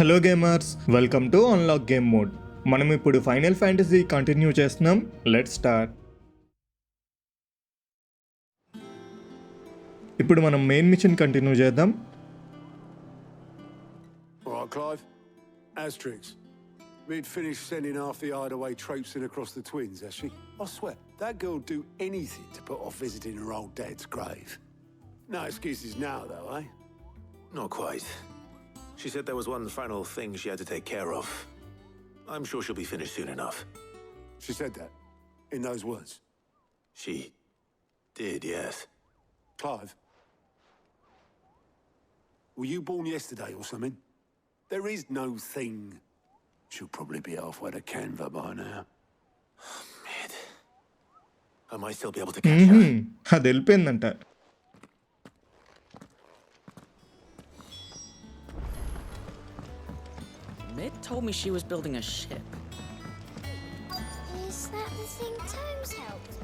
Hello gamers, welcome to unlock game mode. మనం ఇప్పుడు final fantasy continue చేస్తున్నాం. Let's start. ఇప్పుడు మనం మెయిన్ మిషన్ కంటిన్యూ చేద్దాం. Alright, Clive. Asterix. We'd finished sending half the hideaway traipsing across the twins, has she? I swear, that girl'd do anything to put off visiting her old dad's grave. No excuses now, though, eh? Not quite. She said there was one final thing she had to take care of. I'm sure she'll be finished soon enough. She said that? In those words? She did, yes. Clive? Were you born yesterday or something? There is no thing. She'll probably be halfway to Canva by now. Mid. I might still be able to catch her. అది వెళ్ళిపోయిందంట. Mid told me she was building a ship. Is that the thing Tomes helped?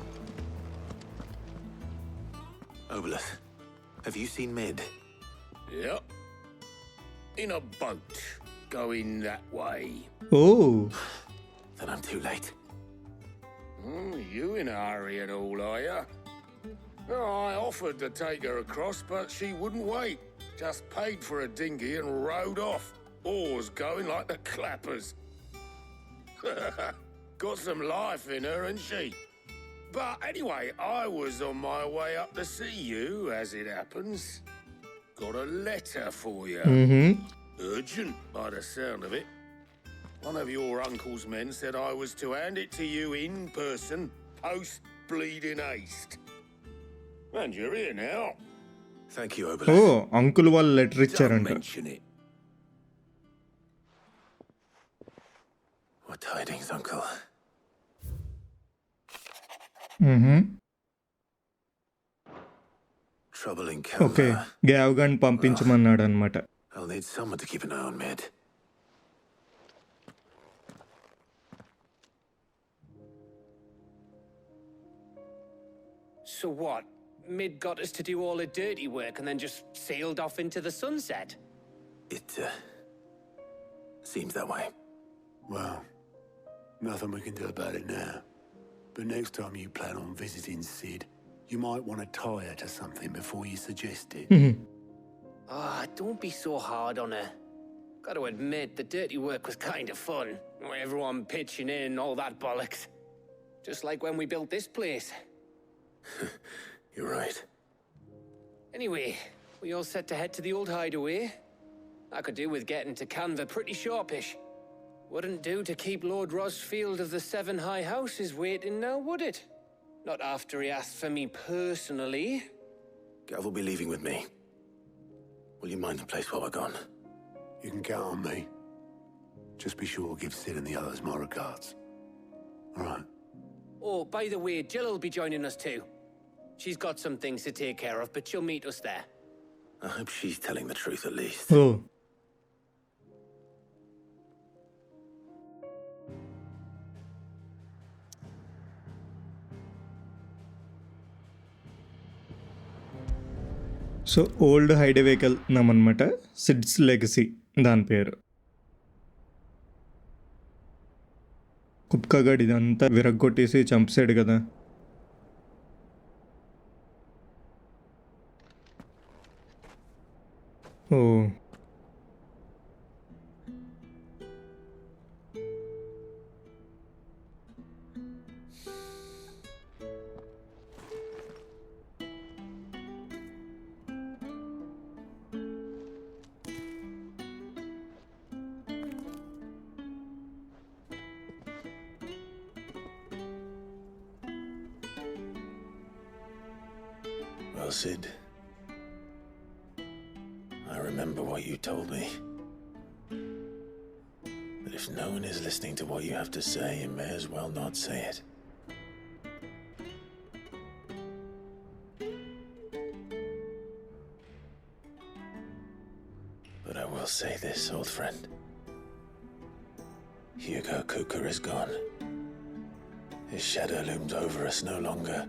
Obelus, have you seen Mid? Yep. In a boat, going that way. Oh, Then I'm too late. You in a hurry and all, are you? I offered to take her across, but she wouldn't wait. Just paid for a dinghy and rowed off. Oars going like the clappers. Got some life in her, ain't she? But anyway, I was on my way up to see you, as it happens. Got a letter for you. Urgent, by the sound of it. One of your uncle's men said I was to hand it to you in person, post-bleeding haste. And you're here now. Thank you, oh, Obelus. Uncle వాళ్ళు letter Don't ఇచ్చారంట. mention it. What tidings, Uncle? Trouble in okay, Canva. గ్యావ్ గన్ పంపించమన్నాడు అనమాట. I'll need someone to keep an eye on Mid. So what? Mid got us to do all the dirty work and then just sailed off into the sunset? It seems that way. Well, nothing we can do about it now. But next time you plan on visiting Sid, you might want to tie her to something before you suggest it. Don't be so hard on her. Gotta admit, the dirty work was kind of fun. Everyone pitching in, all that bollocks. Just like when we built this place. You're right. Anyway, we all set to head to the old hideaway. I could do with getting to Canva pretty sharpish. Wouldn't do to keep Lord Rosfield of the Seven High Houses waiting now, would it? Not after he asked for me personally. Gav will be leaving with me. Will you mind the place while we're gone? You can count on me. Just be sure to give Sid and the others my regards. All right. Oh, by the way, Jill will be joining us too. She's got some things to take care of, but she'll meet us there. I hope she's telling the truth at least. Oh, so old హైడే vehicle నామన్నమాట. Sid's legacy దాని పేరు. కుప్కాగాడు ఇదంతా విరగ్గొట్టేసి చంపేశాడు కదా. ఓ, Well, Sid, I remember what you told me. But if no one is listening to what you have to say, you may as well not say it. But I will say this, old friend. Hugo Cooker is gone. His shadow looms over us no longer.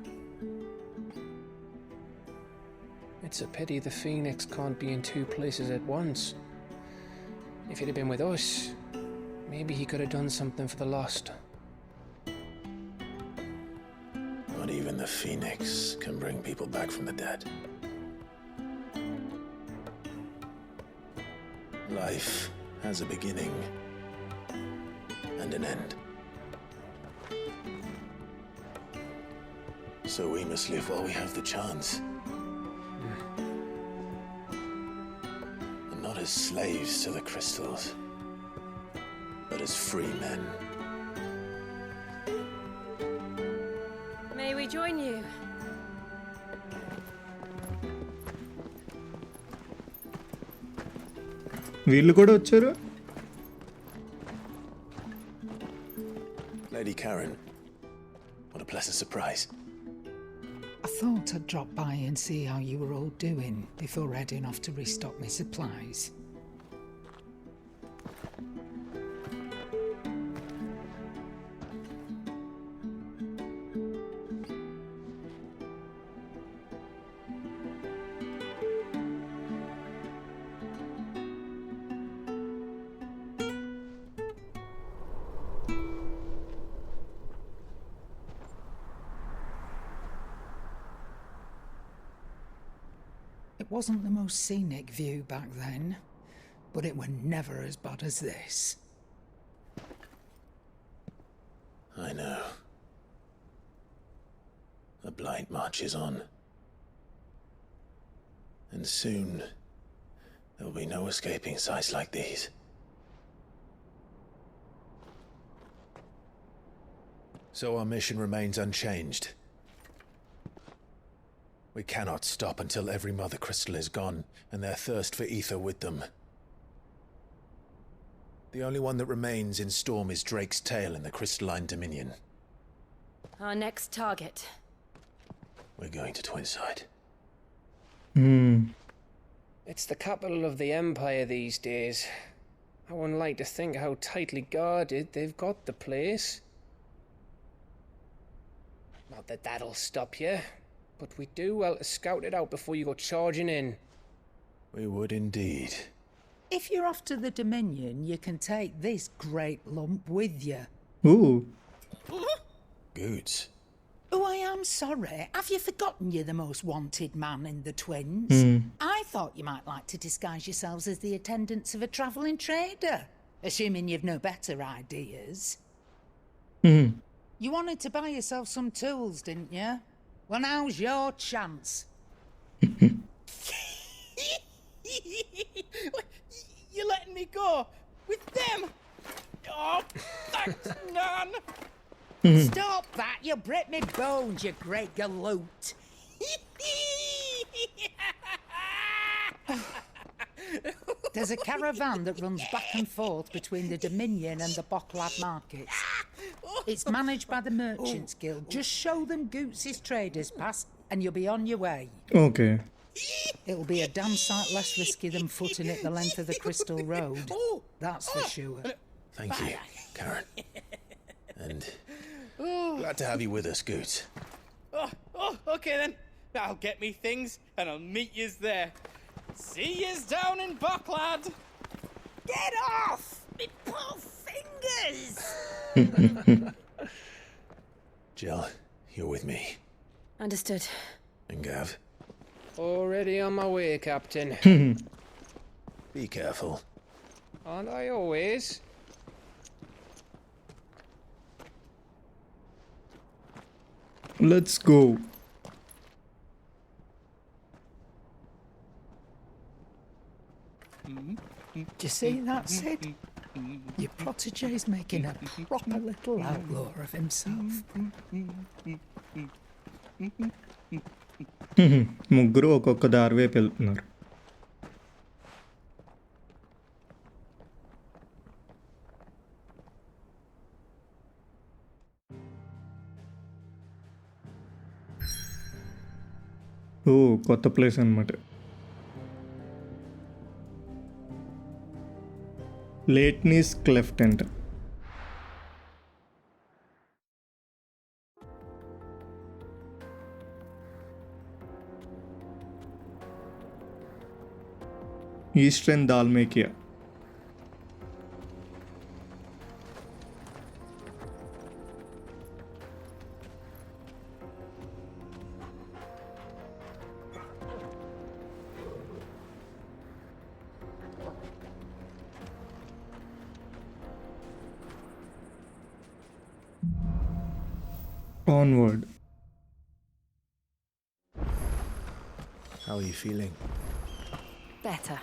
It's a pity the Phoenix can't be in two places at once. If he'd have been with us, maybe he could have done something for the lost. Not even the Phoenix can bring people back from the dead. Life has a beginning and an end. So we must live while we have the chance. And not as slaves to the crystals, but as free men. May we join you? వీళ్ళు కూడా వచ్చారు. Lady Karen, what a pleasant surprise. I thought I'd drop by and see how you were all doing before heading off to restock my supplies. It wasn't the most scenic view back then, but it were never as bad as this. I know. The blight marches on. And soon, there'll be no escaping sights like these. So our mission remains unchanged. We cannot stop until every mother crystal is gone, and their thirst for ether with them. The only one that remains in Storm is Drake's tail in the crystalline dominion. Our next target. We're going to Twinside. It's the capital of the Empire these days. I wouldn't like to think how tightly guarded they've got the place. Not that that'll stop you, but we do well to scout it out before you go charging in. We would indeed. If you're off to the Dominion, you can take this great lump with you. Ooh. Goods. Oh, I am sorry. Have you forgotten you're the most wanted man in the Twins? I thought you might like to disguise yourselves as the attendants of a travelling trader, assuming you've no better ideas. You wanted to buy yourself some tools, didn't you? Well, now's your chance. You're letting me go with them? Oh, thanks, Nan. Stop that! You'll break me bones, you great galoot. There's a caravan that runs back and forth between the Dominion and the Bocklad markets. It's managed by the Merchants Guild. Just show them Goots' traders past and you'll be on your way. Okay. It'll be a damn sight less risky than footing it the length of the Crystal Road. That's for sure. Thank you, Karen. And glad to have you with us, Goots. Okay then. I'll get me things and I'll meet yous there. See yous down in Bocklad. Get off! Me poor fingers! Jill, you're with me. Understood. And Gav, Already on my way, Captain. be careful. Aren't I always? Let's go. Do you see that, Sid? Your protege's making a proper little outlaw of himself. ముగ్గురు ఒక్కొక్క దారి వైపు వెళ్తున్నారు. ఓ కొత్త place అన్నమాట. లేట్నీస్ cleft అంట. Eastern దాల్మేకియా. Onward. How are you feeling? Better.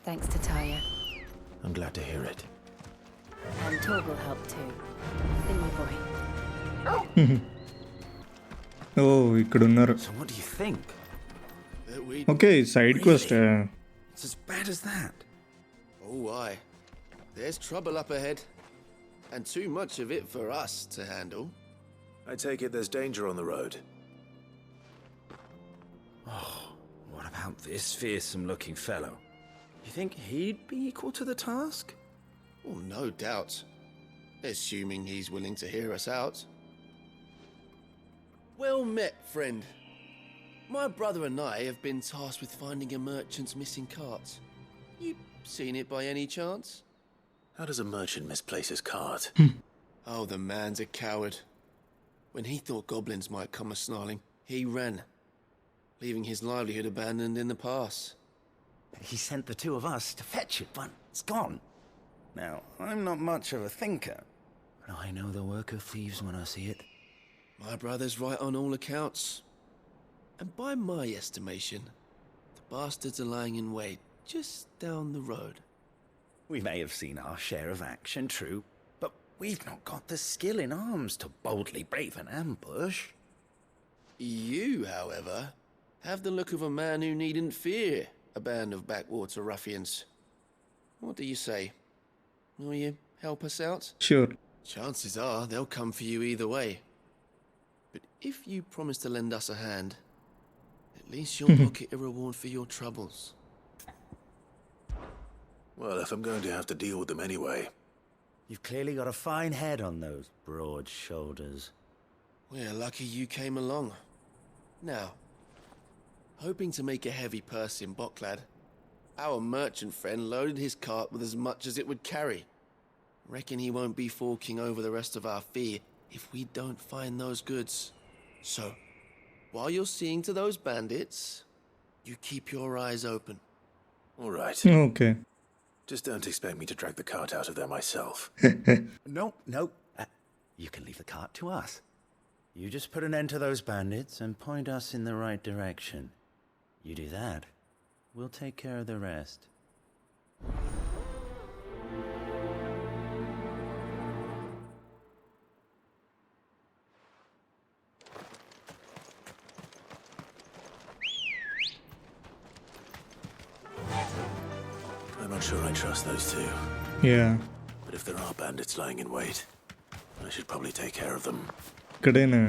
Thanks to Taya. I'm glad to hear it. And Torgal helped too. Didn't you, boy? ఓ ఇక్కడ ఉన్నారు. So what do you think? Okay side quest. It's as bad as that. Oh, aye. There's trouble up ahead. And too much of it for us to handle. I take it there's danger on the road. What about this fearsome-looking fellow? You think he'd be equal to the task? Oh, no doubt. Assuming he's willing to hear us out. Well met, friend. My brother and I have been tasked with finding a merchant's missing cart. You seen it by any chance? How does a merchant misplace his cart? Oh, the man's a coward. When he thought goblins might come a-snarling, he ran, leaving his livelihood abandoned in the pass. He sent the two of us to fetch it, but it's gone. Now, I'm not much of a thinker, but I know the work of thieves when I see it. My brother's right on all accounts. And by my estimation, the bastards are lying in wait just down the road. We may have seen our share of action, true, but we've not got the skill in arms to boldly brave an ambush. You, however, have the look of a man who needn't fear a band of backwater ruffians. What do you say? Will you help us out? Sure. Chances are they'll come for you either way. But if you promise to lend us a hand, at least you'll pocket a reward for your troubles. Well, if I'm going to have to deal with them anyway. You've clearly got a fine head on those broad shoulders. We're lucky you came along. Now, hoping to make a heavy purse in Bocklad, our merchant friend loaded his cart with as much as it would carry. Reckon he won't be forking over the rest of our fee if we don't find those goods. So, while you're seeing to those bandits, you keep your eyes open. All right. Okay. Just don't expect me to drag the cart out of there myself. No. You can leave the cart to us. You just put an end to those bandits and point us in the right direction. You do that, we'll take care of the rest. I'm not sure I trust those two. Yeah. But if there are bandits lying in wait, I should probably take care of them. ఇక్కడేనా?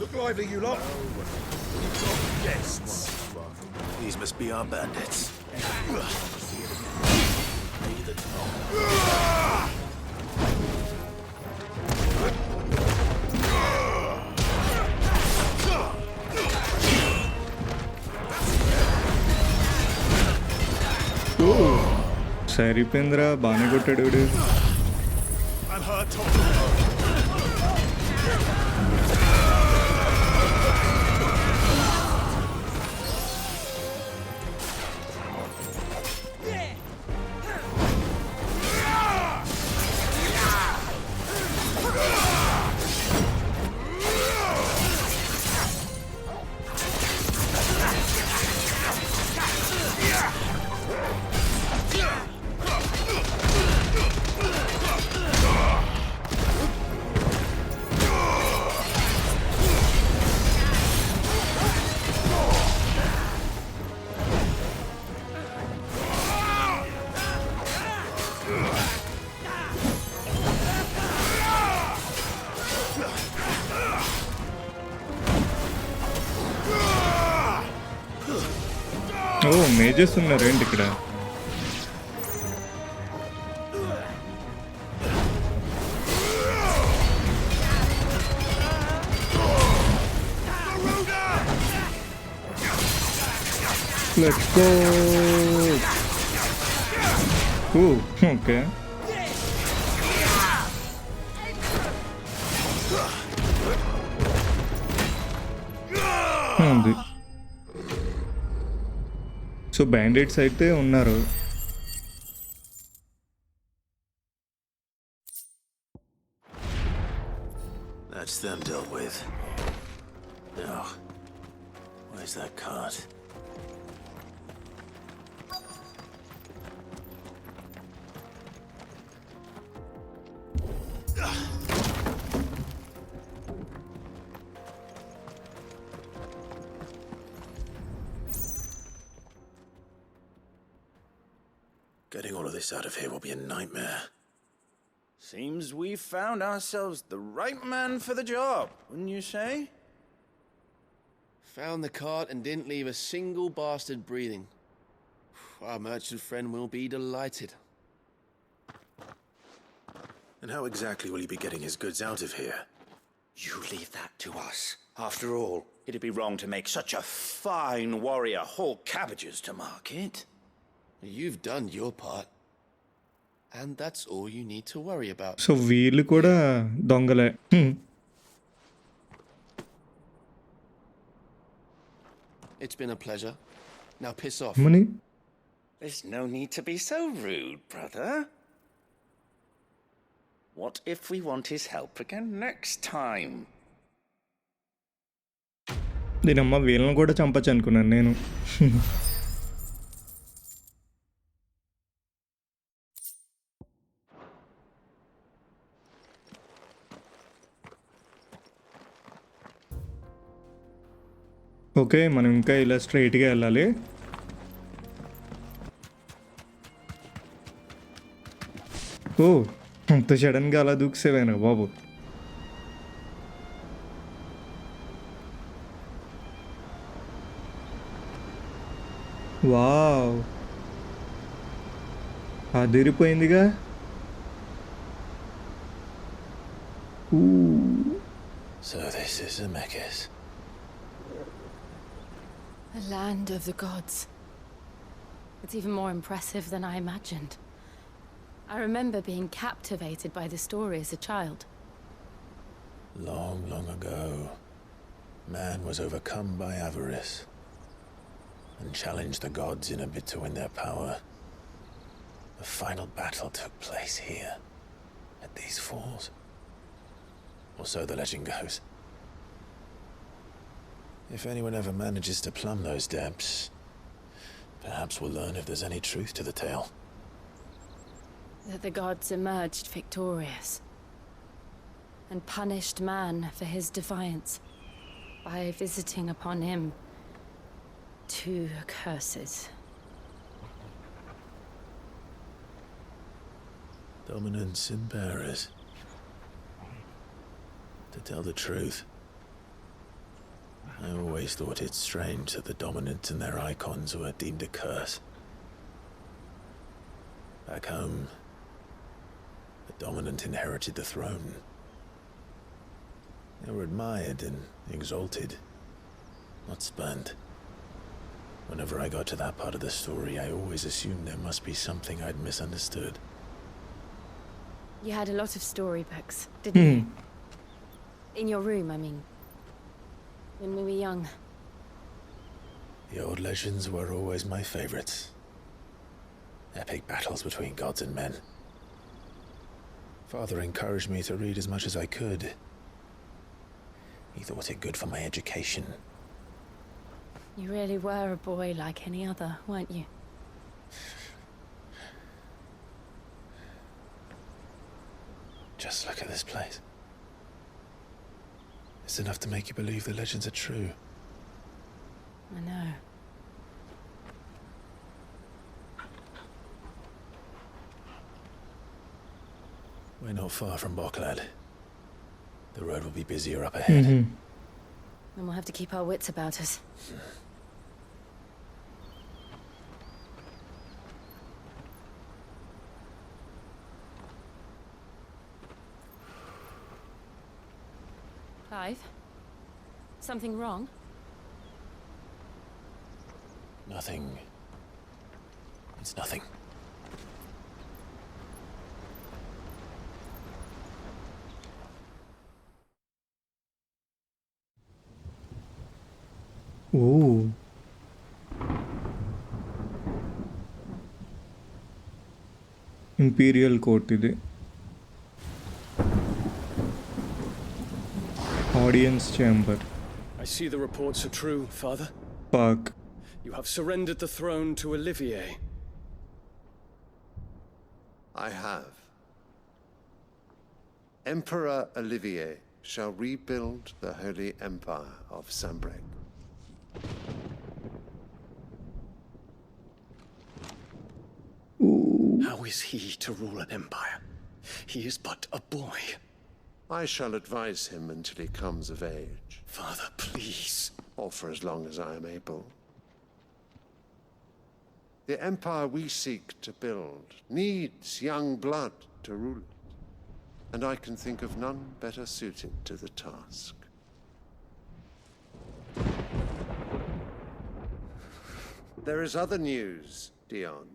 Look lively, you lot. You've got guests. These must be our bandits. సరిపోయిందిరా, బాగానే కొట్టాడు వీడు. I'm hurt. Oh majors ఉన్నారు ఏంటి ఇక్కడ? Let's go. Ooh, okay. ఉంది. So bandits అయితే ఉన్నారు. That's them dealt with. Now, where's that cart? Getting all of this out of here will be a nightmare. Seems we've found ourselves the right man for the job, wouldn't you say? Found the cart and didn't leave a single bastard breathing. Our merchant friend will be delighted. And how exactly will he be getting his goods out of here? You leave that to us. After all, it'd be wrong to make such a fine warrior haul cabbages to market. You've done your part. And that's all you need to worry about. So వీళ్ళు కూడా దొంగలే. It's been a pleasure. Now piss off. Money There's no need to be so rude, brother. What if we want his help again next time? దీనమ్మ వీళ్ళని కూడా చంపచ్చు అనుకున్నాను నేను. Okay, మనం ఇంకా ఇలా స్ట్రైట్గా వెళ్ళాలి. ఓ, అంత సడన్గా అలా దూకుసేవేనా బాబు. Wow, అదిరిపోయిందిగా. So this is Zemeckis. The land of the gods. It's even more impressive than I imagined. I remember being captivated by the story as a child. Long, long ago, man was overcome by avarice and challenged the gods in a bid to win their power. The final battle took place here, at these falls. Or so the legend goes. If anyone ever manages to plumb those depths, perhaps we'll learn if there's any truth to the tale. That the gods emerged victorious and punished man for his defiance by visiting upon him 2 curses. Dominant sin bearers. To tell the truth, I always thought it strange that the dominant and their icons were deemed a curse. Back home, the dominant inherited the throne. They were admired and exalted, not spurned. Whenever I got to that part of the story, I always assumed there must be something I'd misunderstood. You had a lot of storybooks, didn't you? In your room, I mean. When we were young. The old legends were always my favorites. Epic battles between gods and men. Father encouraged me to read as much as I could. He thought it good for my education. You really were a boy like any other, weren't you? Just look at this place. It's enough to make you believe the legends are true. I know. We're not far from Boklad. The road will be busier up ahead. And we'll have to keep our wits about us. Clive? Something wrong? Nothing. It's nothing. Oh, imperial court ఇది. Audience chamber. I see the reports are true, Father. Fuck. You have surrendered the throne to Olivier. I have. Emperor Olivier shall rebuild the Holy Empire of Sambrek. How is he to rule an empire? He is but a boy. I shall advise him until he comes of age. Father, please. Or for as long as I am able. The empire we seek to build needs young blood to rule it, and I can think of none better suited to the task. There is other news, Dion.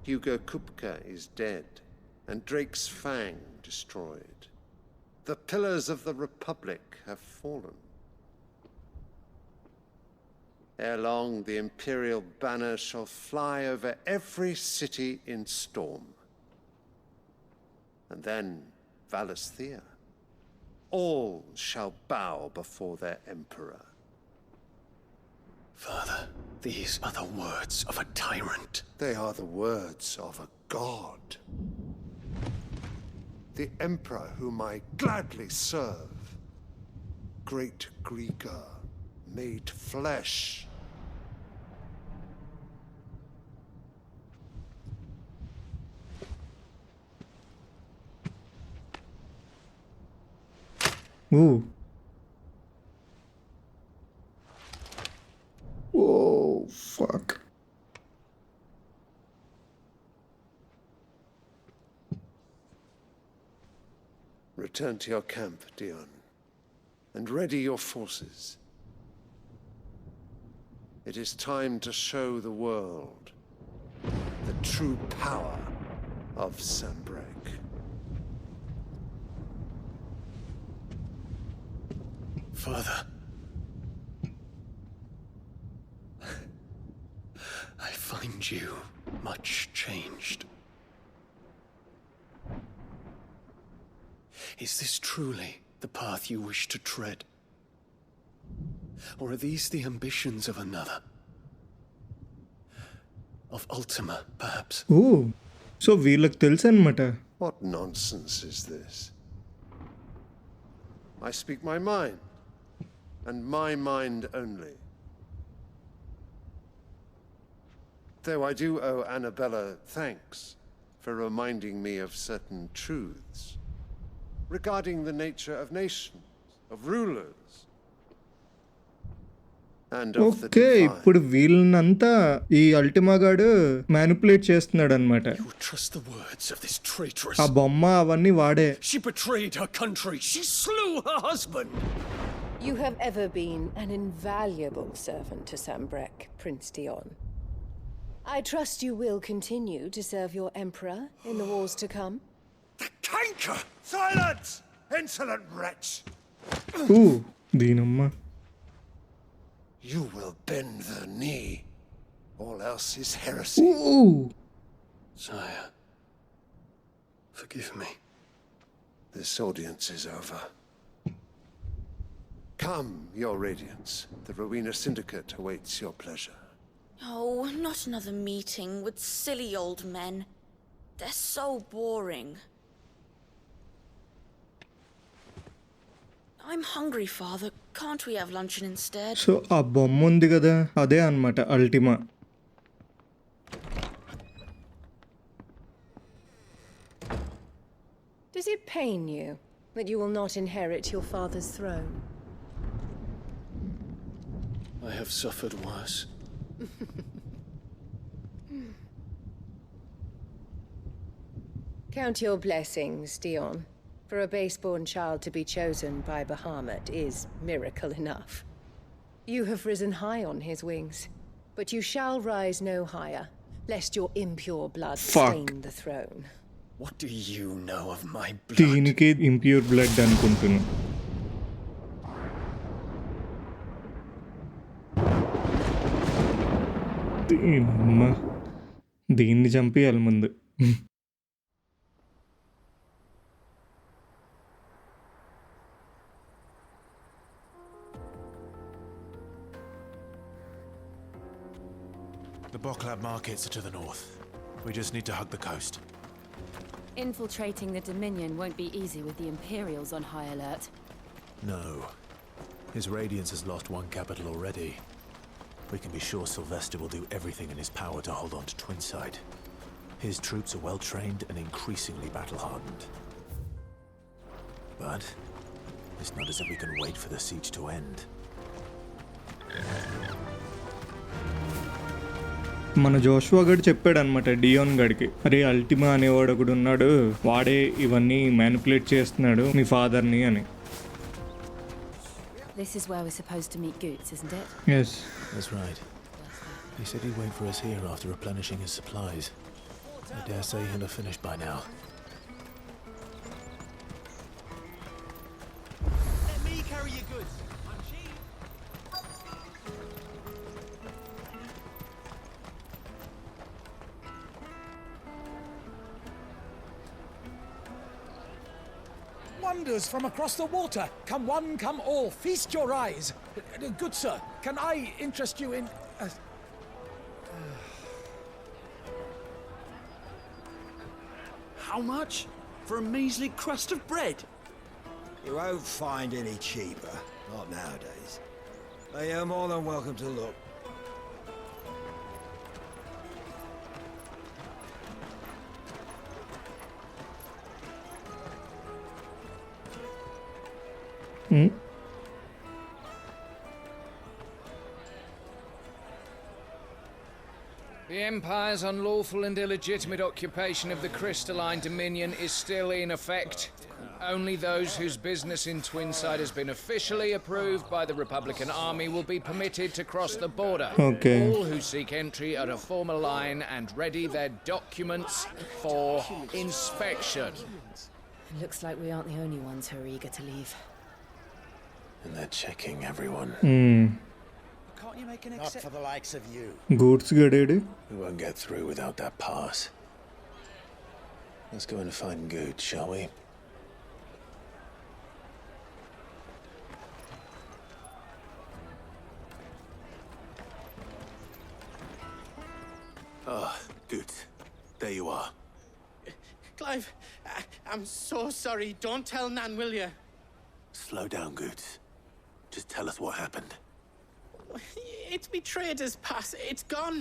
Hugo Kupka is dead, and Drake's Fang destroyed. The pillars of the Republic have fallen. Ere long, the Imperial banner shall fly over every city in Storm. And then, Valisthea. All shall bow before their Emperor. Father, these are the words of a tyrant. They are the words of a god. The Emperor whom I gladly serve. Great Greeker, made flesh. Ooh. Oh, fuck. Return to your camp, Dion, and ready your forces. It is time to show the world the true power of Sambrek. Father. I find you much changed. Is this truly the path you wish to tread? Or are these the ambitions of another? Of Ultima, perhaps? Ooh. So వీళ్ళకి తెలుసు అనమాట. What nonsense is this? I speak my mind, and my mind only. Though I do owe Annabella thanks for reminding me of certain truths regarding the nature of nations, of rulers, and of the okay divine. ఇప్పుడు వీళ్ళనంతా ఈ Ultima గాడు manipulate చేస్తున్నాడు అనమాట. You trust the words of this traitress? ఆ బొమ్మ అవన్నీ వాడే. She betrayed her country. She slew her husband. You have ever been an invaluable servant to Sambrek, Prince Dion. I trust you will continue to serve your emperor in the wars to come. The canker! Silence! Insolent wretch! దీనమ్మ. You will bend the knee. All else is heresy. Sire, forgive me. This audience is over. Come, your radiance. The Rowena Syndicate awaits your pleasure. Oh, not another meeting with silly old men. They're so boring. I'm hungry, Father. Can't we have luncheon instead? So ఆ బొమ్మ ఉంది కదా అదే అనమాట Ultima. Does it pain you that you will not inherit your father's throne? I have suffered worse. Count your blessings, Dion. For a base-born child to be chosen by Bahamut is miracle enough. You have risen high on his wings, but you shall rise no higher, lest your impure blood stain the throne. What do you know of my blood? దీనికి impure blood అనుకుంటున్నా. దీన్ని చంపేయాలి ముందు. Boklab markets are to the north. We just need to hug the coast. Infiltrating the Dominion won't be easy with the Imperials on high alert. No. His Radiance has lost one capital already. We can be sure Sylvester will do everything in his power to hold on to Twinside. His troops are well trained and increasingly battle-hardened. But it's not as if we can wait for the siege to end. మన Joshua గడు చెప్పాడు అనమాట Dione గడికి, అరే Ultima అనేవాడు ఒకడు ఉన్నాడు, వాడే ఇవన్నీ మ్యానిపులేట్ చేస్తున్నాడు మీ ఫాదర్ని అని. This is where we're supposed to meet Goots, isn't it? Yes. That's right. He said he'd wait for us here after replenishing his supplies. I dare say he'll have finished by now. Let me carry your goods. I'm cheap. Wonders from across the water. Come one, come all. Feast your eyes. Good sir, can I interest you in... How much? For a measly crust of bread? You won't find any cheaper. Not nowadays. But you're more than welcome to look. The Empire's unlawful and illegitimate occupation of the crystalline dominion is still in effect. Only those whose business in Twinside has been officially approved by the Republican Army will be permitted to cross the border. Okay. All who seek entry are to form a line and ready their documents for inspection. It looks like we aren't the only ones who are eager to leave. And they're checking everyone. Can't you make an Not for the likes of you. గూడ్స్ గడేడు. We won't get through without that pass. Let's go and find Good, shall we? Ah, Good. There you are. Clive, I'm so sorry. Don't tell Nan, will you? Slow down, Good. Just tell us what happened. It's me trader's pass. It's gone.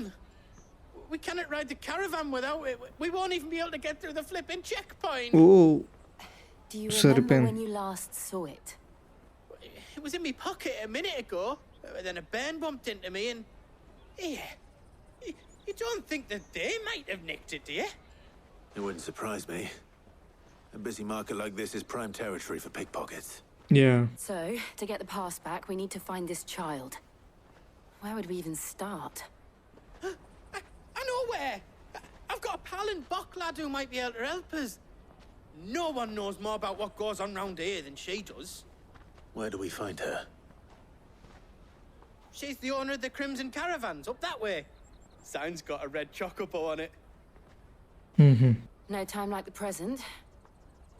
We cannot ride the caravan without it. We won't even be able to get through the flipping checkpoint. Oh. Do you remember when you last saw it? It was in my pocket a minute ago. Then a bairn bumped into me and... Yeah. You don't think that they might have nicked it, do you? It wouldn't surprise me. A busy market like this is prime territory for pickpockets. Yeah. So, to get the pass back, we need to find this child. Where would we even start? I know where! I've got a pal in Boklad who might be able to help us. No one knows more about what goes on round here than she does. Where do we find her? She's the owner of the Crimson Caravans, up that way. Sign's got a red chocobo on it. No time like the present.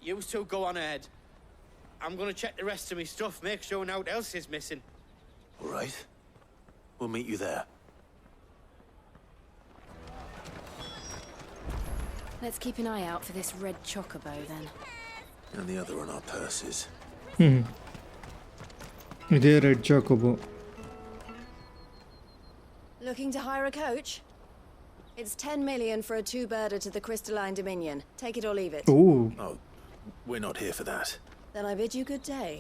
You two go on ahead. I'm gonna check the rest of my stuff, make sure nothing else is missing. All right. We'll meet you there. Let's keep an eye out for this red chocobo, then. And the other on our purses. ఇదే red చాకోబో. Looking to hire a coach? It's 10 million for a two-birder to the Crystalline Dominion. Take it or leave it. Ooh. Oh, we're not here for that. Then I bid you good day.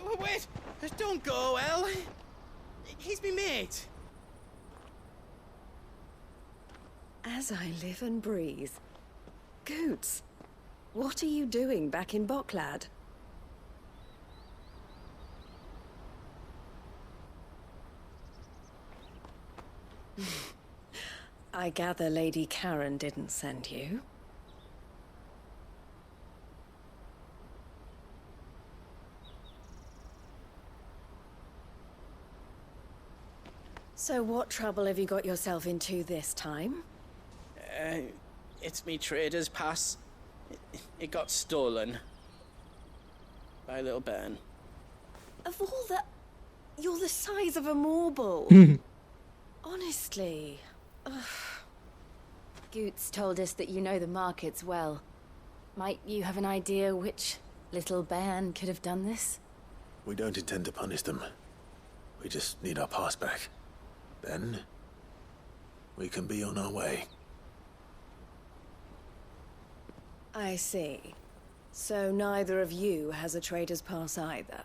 Oh, wait! Don't go, El. He's me mate. As I live and breathe. Goots, what are you doing back in Boklad? I gather Lady Karen didn't send you. So what trouble have you got yourself into this time? It's me trader's pass. It got stolen. By a little bairn. Of all the... You're the size of a marble. Honestly. Ugh. Goots told us that you know the markets well. Might you have an idea which little band could have done this? We don't intend to punish them. We just need our pass back. Then, we can be on our way. I see. So neither of you has a trader's pass either.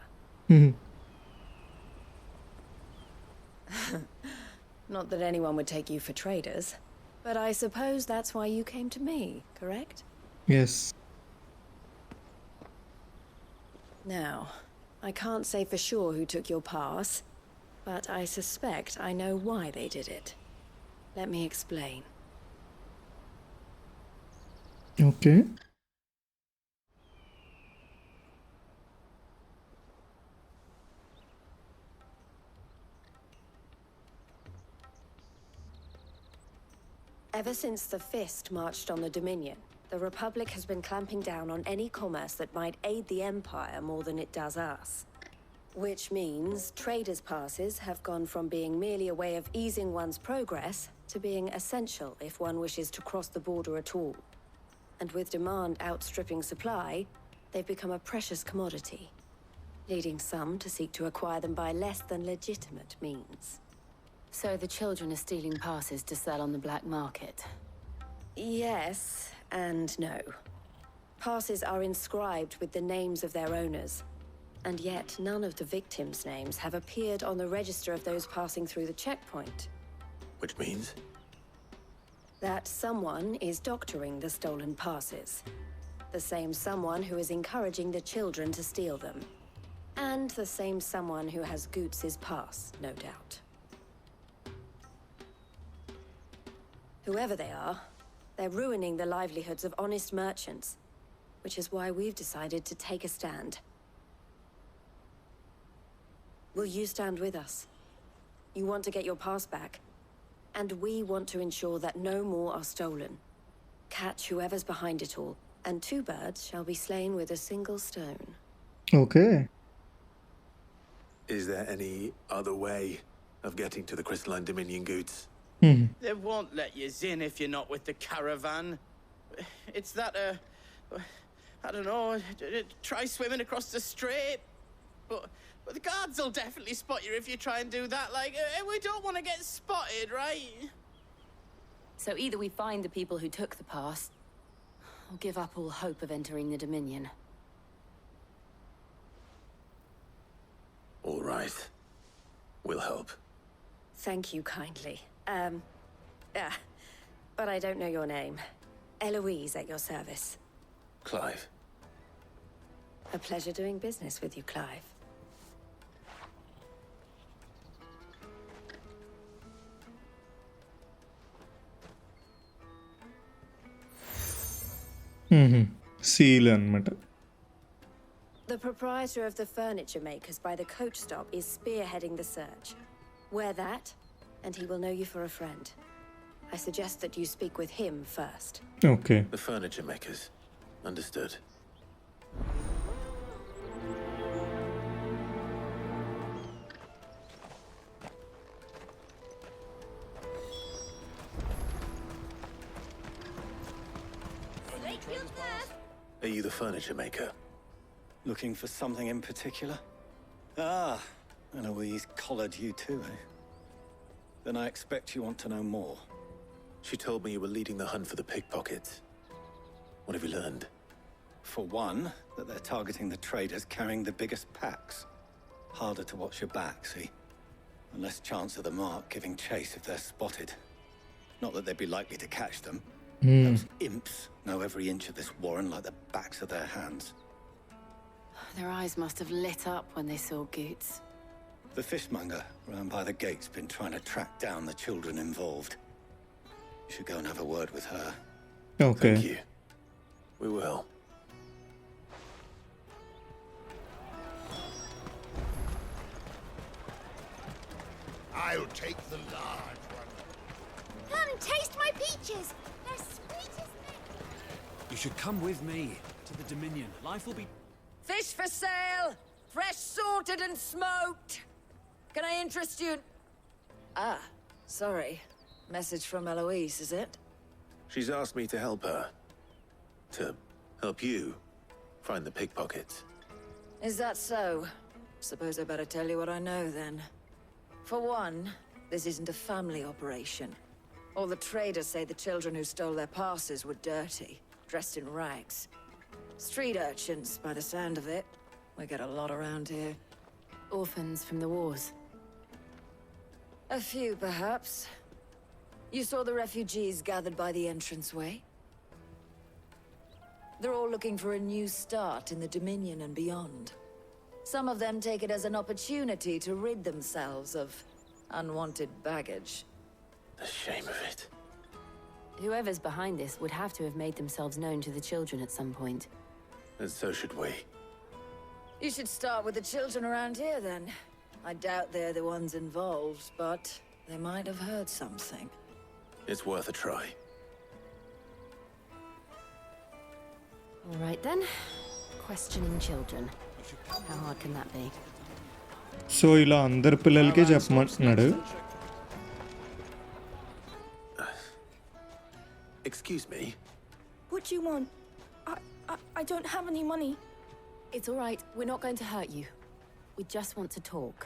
Not that anyone would take you for traders, but I suppose that's why you came to me, correct? Yes. Now, I can't say for sure who took your pass, but I suspect I know why they did it. Let me explain. Okay. Ever since the Fist marched on the Dominion, the Republic has been clamping down on any commerce that might aid the Empire more than it does us. Which means traders' passes have gone from being merely a way of easing one's progress to being essential if one wishes to cross the border at all. And with demand outstripping supply, they've become a precious commodity, leading some to seek to acquire them by less than legitimate means. So the children are stealing passes to sell on the black market? Yes and no. Passes are inscribed with the names of their owners, and yet none of the victims' names have appeared on the register of those passing through the checkpoint. Which means? That someone is doctoring the stolen passes. The same someone who is encouraging the children to steal them. And the same someone who has Goots' pass, no doubt. Whoever they are, they're ruining the livelihoods of honest merchants, which is why we've decided to take a stand. Will you stand with us? You want to get your pass back, and we want to ensure that no more are stolen. Catch whoever's behind it all, and 2 birds shall be slain with a single stone. Okay. Is there any other way of getting to the Crystalline Dominion Goots? They won't let you in if you're not with the caravan. It's that, I don't know, try swimming across the strait. But the guards will definitely spot you if you try and do that. Like, we don't want to get spotted, right? So either we find the people who took the pass, or give up all hope of entering the Dominion. All right. We'll help. Thank you kindly. But I don't know your name. Eloise at your service. Clive. A pleasure doing business with you, Clive. Seal అన్నమాట. The proprietor of the furniture makers by the coach stop is spearheading the search. Wear that, and he will know you for a friend. I suggest that you speak with him first. Okay. The furniture makers. Understood. Are you the furniture maker? Looking for something in particular? Ah, Eloise collared you too, eh? Then I expect you want to know more. She told me you were leading the hunt for the pickpockets. What have you learned? For one, that they're targeting the traders carrying the biggest packs. Harder to watch your back, see? And less chance of the mark giving chase if they're spotted. Not that they'd be likely to catch them. Those imps know every inch of this warren like the backs of their hands. Their eyes must have lit up when they saw Goots. The fishmonger round by the gate's been trying to track down the children involved. You should go and have a word with her. Okay. Thank you. We will. I'll take the large one. Come, taste my peaches. They're sweet as You should come with me to the Dominion. Life will be... Fish for sale! Fresh sorted and smoked! Can I interest you? Ah, Sorry. Message from Eloise, is it? She's asked me to help her. To help you find the pickpockets. Is that so? Suppose I better tell you what I know then. For one, this isn't a family operation. All the traders say the children who stole their passes were dirty, dressed in rags. Street urchins, by the sound of it. We get a lot around here. Orphans from the wars. A few, perhaps. You saw the refugees gathered by the entranceway? They're all looking for a new start in the Dominion and beyond. Some of them take it as an opportunity to rid themselves of unwanted baggage. The shame of it. Whoever's behind this would have to have made themselves known to the children at some point. And so should we. You should start with the children around here, then. I doubt they're the ones involved, but they might have heard something. It's worth a try. All right then. Questioning children. How hard can that be? So ఇలా అందరి పిల్లలకే చెప్పమంటున్నాడు. Excuse me. What do you want? I don't have any money. It's all right. We're not going to hurt you. We just want to talk.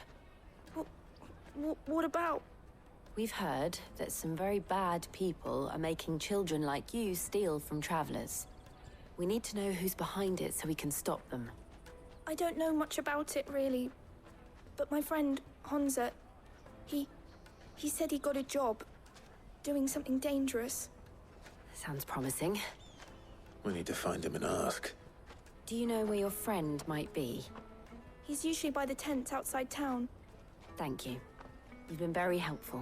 What about? We've heard that some very bad people are making children like you steal from travelers. We need to know who's behind it so we can stop them. I don't know much about it, really. But my friend, Honza, he said he got a job doing something dangerous. Sounds promising. We need to find him and ask. Do you know where your friend might be? He's usually by the tents outside town. Thank you. You've been very helpful.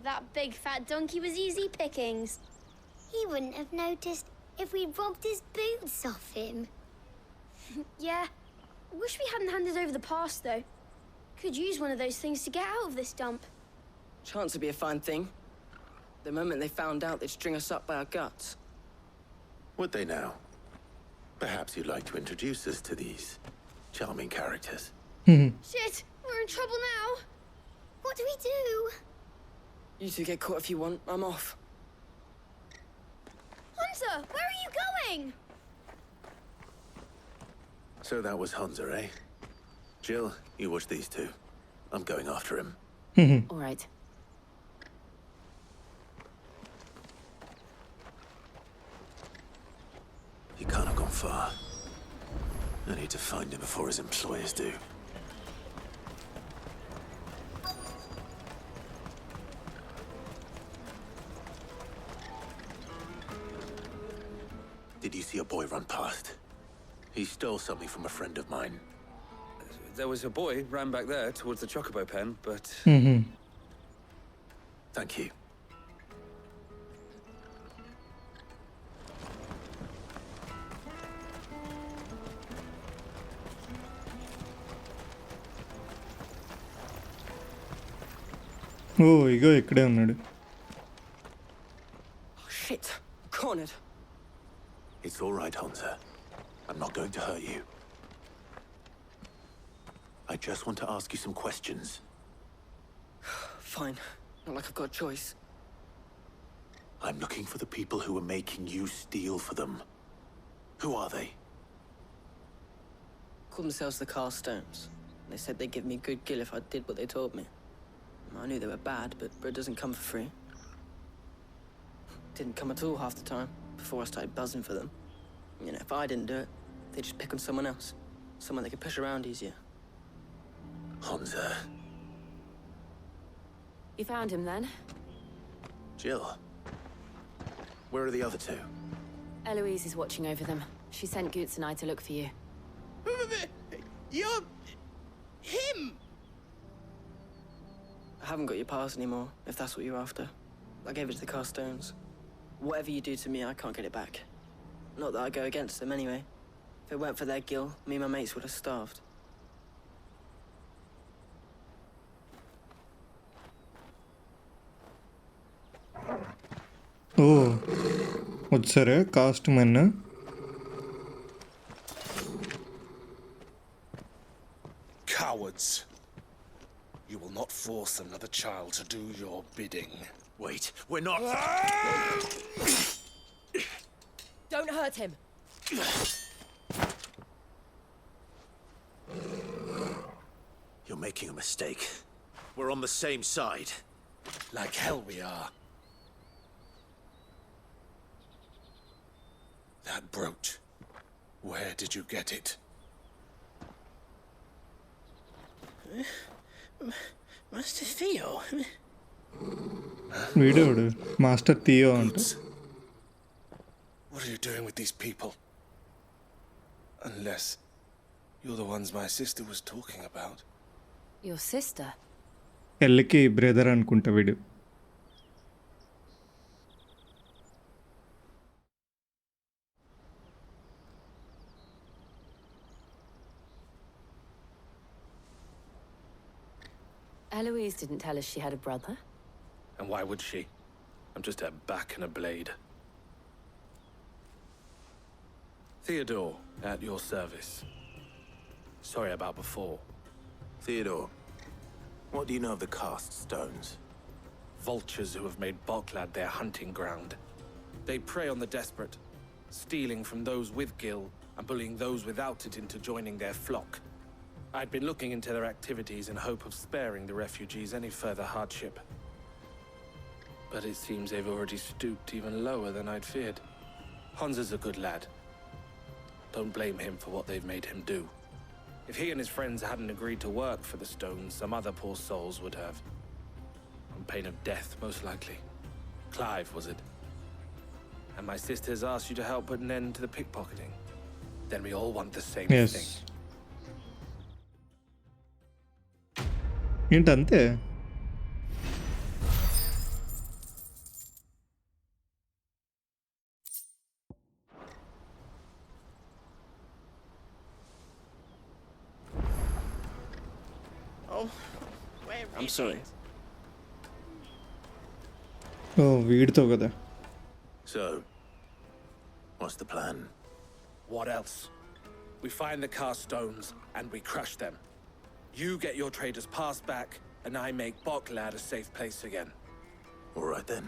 That big fat donkey was easy pickings. He wouldn't have noticed if we robbed his boots off him. Yeah. Wish we hadn't handed over the pass, though. Could use one of those things to get out of this dump. Chance would be a fine thing. The moment they found out, they'd string us up by our guts. Would they now? Perhaps you'd like to introduce us to these charming characters. Shit! We're in trouble now! What do we do? You two get caught if you want. I'm off. Hunter! Where are you going? So that was Hunza, eh? Jill, you watch these two. I'm going after him. All right. He can't have gone far. I need to find him before his employers do. Did you see a boy run past? He stole something from a friend of mine. There was a boy ran back there towards the Chocobo pen, but... Thank you. ఓ ఇగో ఇక్కడే ఉన్నాడు. Shit! Cornered. It's all right, Hunter. I'm not going to hurt you. I just want to ask you some questions. Fine. Not like I've got a choice. I'm looking for the people who are making you steal for them. Who are they? Called themselves the Carstones. They said they'd give me good gill if I did what they told me. I knew they were bad, but bread doesn't come for free. Didn't come at all half the time, before I started buzzing for them. You know, if I didn't do it, they'd just pick on someone else. Someone they could push around easier. Hunza. You found him then? Jill. Where are the other two? Eloise is watching over them. She sent Goots and I to look for you. You're... him! I haven't got your pass anymore, if that's what you're after. I gave it to the Carstones. Whatever you do to me, I can't get it back. Not that I go against them anyway. If it weren't for their gill, me and my mates would have starved. ఓ వచ్చారా cost men. Cowards. You will not force another child to do your bidding. Wait, we're not... Don't hurt him. You're making a mistake. We're on the same side. Like hell we are. That brooch. Where did you get it? Master Theo? వీడేవాడు master Theo అంట. What are you doing with these people? Unless you're the ones my sister was talking about. Your sister? ఎల్కి brother అనుకుంటా వీడు. Eloise didn't tell us she had a brother. And why would she? I'm just a back and a blade. Theodore, at your service. Sorry about before. Theodore, what do you know of the cast stones? Vultures who have made Boklad their hunting ground. They prey on the desperate, stealing from those with gil and bullying those without it into joining their flock. I'd been looking into their activities in hope of sparing the refugees any further hardship. But it seems they've already stooped even lower than I'd feared. Hans is a good lad. Don't blame him for what they've made him do. If he and his friends hadn't agreed to work for the stones, some other poor souls would have. On pain of death, most likely. Clive, was it? And my sisters asked you to help put an end to the pickpocketing. Then we all want the same thing. ఏంటంతే? Oh, where I'm sorry. ఓ వీడితో కదా. So, what's the plan? What else? We find the cast stones and we crush them. You get your traders pass back, and I make Boklad a safe place again. All right then.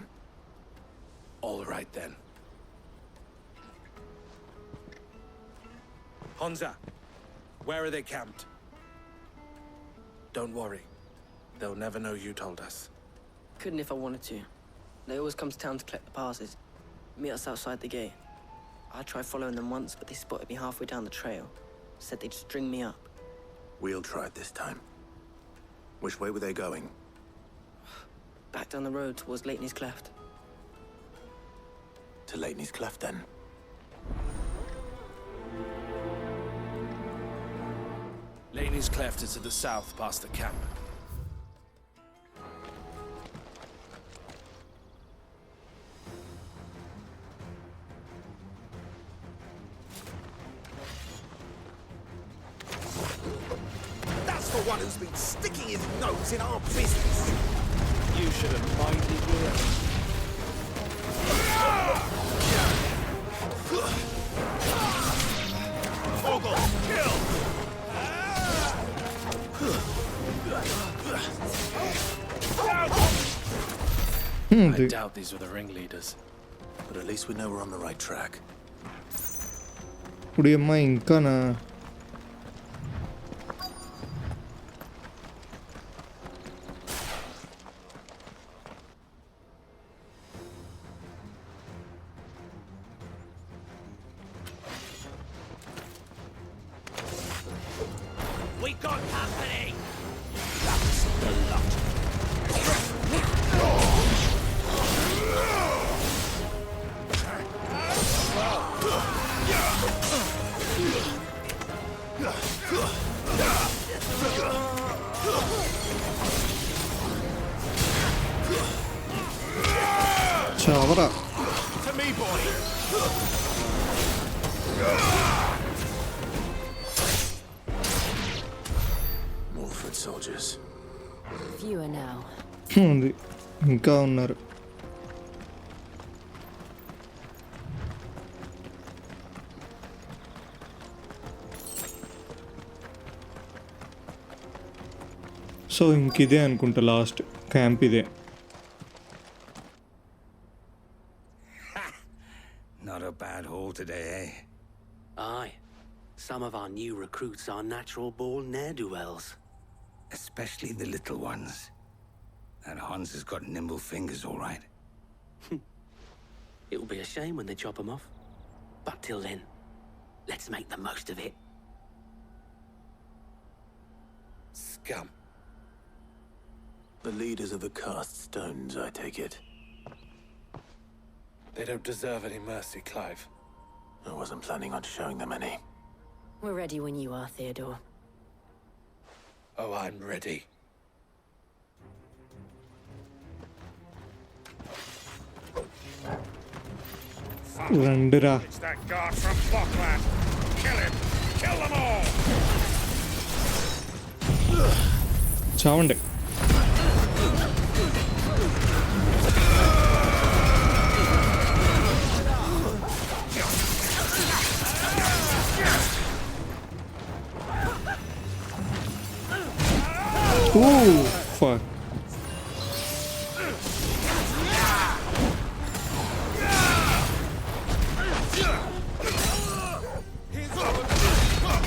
All right then. Honza, where are they camped? Don't worry. They'll never know you told us. Couldn't if I wanted to. They always come to town to collect the passes. Meet us outside the gate. I tried following them once, but they spotted me halfway down the trail. Said they'd string me up. We'll try it this time. Which way were they going? Back down the road towards Leighton's Cleft. To Leighton's Cleft, then. Leighton's Cleft is to the south past the camp. That's the one who's been sticking his nose in our business. You should have minded your own. Fogel, kill! I doubt these were the ringleaders. But at least we know we're on the right track. ఇప్పుడు అమ్మా ఇంకానా? We got company! That's the lot. చావరా. To me, boy! More foot soldiers. Fewer now. ఉంది ఇంకా ఉన్నారు. So ఇంకిదే అనుకుంటా last camp ఇదే. Not a bad haul today, eh? Aye. Some of our new recruits are natural-born ne'er-do-wells. Especially the little ones. That Hans has got nimble fingers, all right. It'll be a shame when they chop them off. But till then, let's make the most of it. Scum. The leaders of the cast stones, I take it. They don't deserve any mercy, Clive. I wasn't planning on showing them any. We're ready when you are, Theodore. Oh, I'm ready. రండిరా. It's that guard from Buckland. Kill him! Kill them all! చావండి. Ooh, fuck.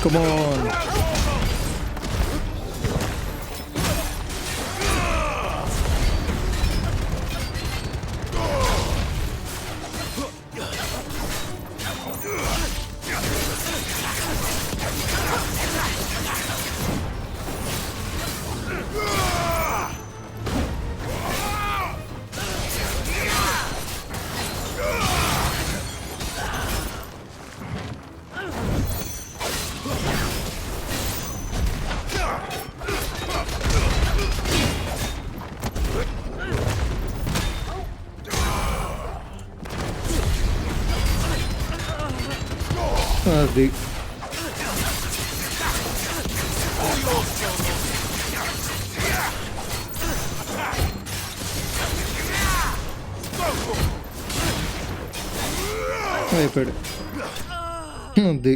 Come on. అది అయిపోయాడు. అది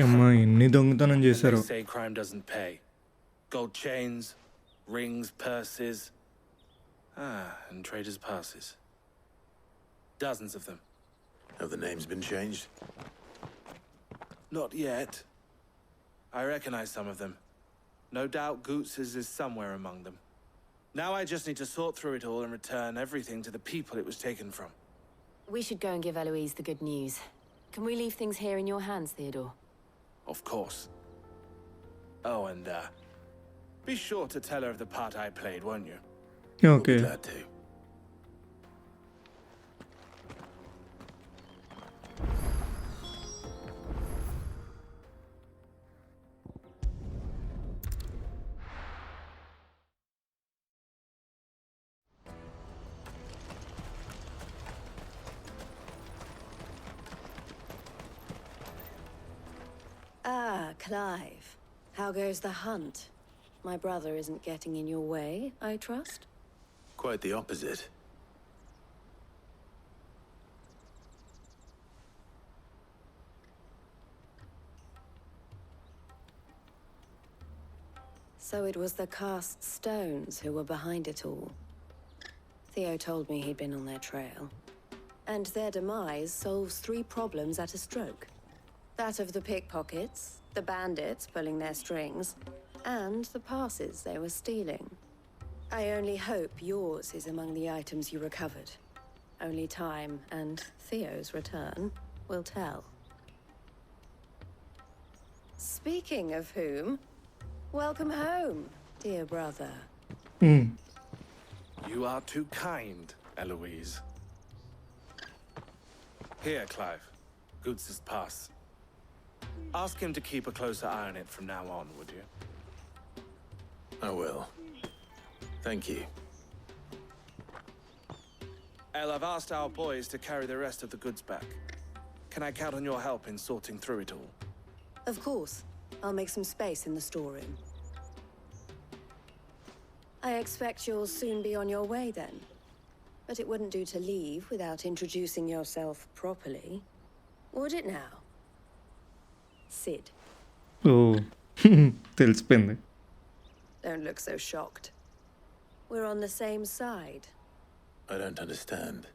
అమ్మా ఎన్ని దొంగతనం చేశారు. They say crime doesn't pay. Gold chains, rings, purses. And traders' passes. Dozens of them. Have the names been changed? Not yet. I recognize some of them. No doubt Goots's is somewhere among them. Now I just need to sort through it all and return everything to the people it was taken from. We should go and give Eloise the good news. Can we leave things here in your hands, Theodore? Of course. Oh, and be sure to tell her of the part I played, won't you? Okay. We'll be glad to. Ah, Clive. How goes the hunt? My brother isn't getting in your way, I trust? Quite the opposite. So it was the cast stones who were behind it all. Theo told me he'd been on their trail. And their demise solves 3 problems at a stroke. That of the pickpockets, the bandits pulling their strings, and the passes they were stealing. I only hope yours is among the items you recovered. Only time and Theo's return will tell. Speaking of whom, welcome home, dear brother. You are too kind, Eloise. Here, Clive. Goots's pass. Ask him to keep a closer eye on it from now on, would you? I will. Thank you. Elle, I've asked our boys to carry the rest of the goods back. Can I count on your help in sorting through it all? Of course. I'll make some space in the storeroom. I expect you'll soon be on your way then. But it wouldn't do to leave without introducing yourself properly. Would it now? Sid. Oh, తెలిసిపోయింది. Don't look so shocked. We're on the same side. I don't understand.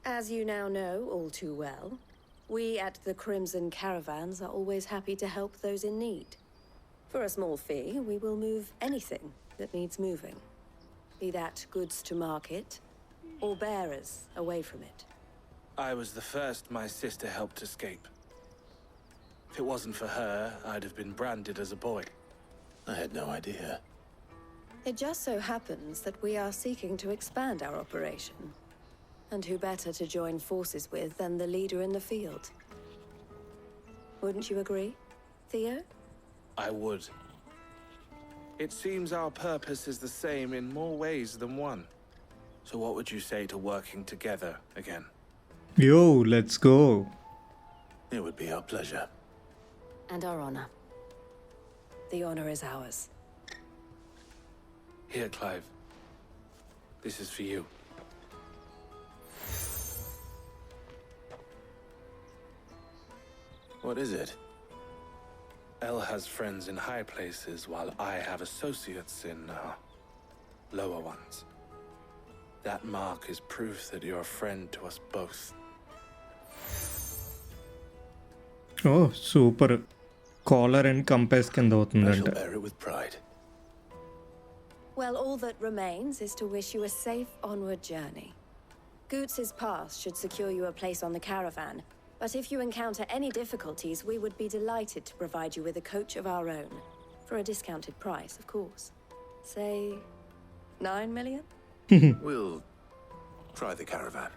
As you now know all too well, we at the Crimson Caravans are always happy to help those in need. For a small fee, we will move anything that needs moving. Be that goods to market, or bearers away from it. I was the first my sister helped escape. If it wasn't for her, I'd have been branded as a boy. I had no idea. It just so happens that we are seeking to expand our operation. And who better to join forces with than the leader in the field? Wouldn't you agree, Theo? I would. It seems our purpose is the same in more ways than one. So what would you say to working together again? Yo, let's go. It would be our pleasure. And our honor. The honor is ours. Here, Clive. This is for you. What is it? Elle has friends in high places, while I have associates in lower ones. That mark is proof that you're a friend to us both. Oh, super. Collar and compass కింద I అవుతుందంట. shall bear it with pride. Well, all that remains is to wish you a safe onward journey. Goots's pass should secure you a place on the caravan, but if you encounter any difficulties, we would be delighted to provide you with a coach of our own. For a discounted price, of course. Say, 9 million? We'll try the caravan.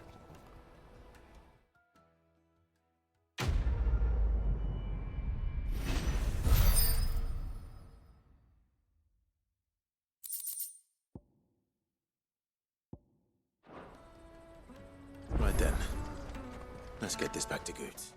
Right then. Let's get this back to Goots.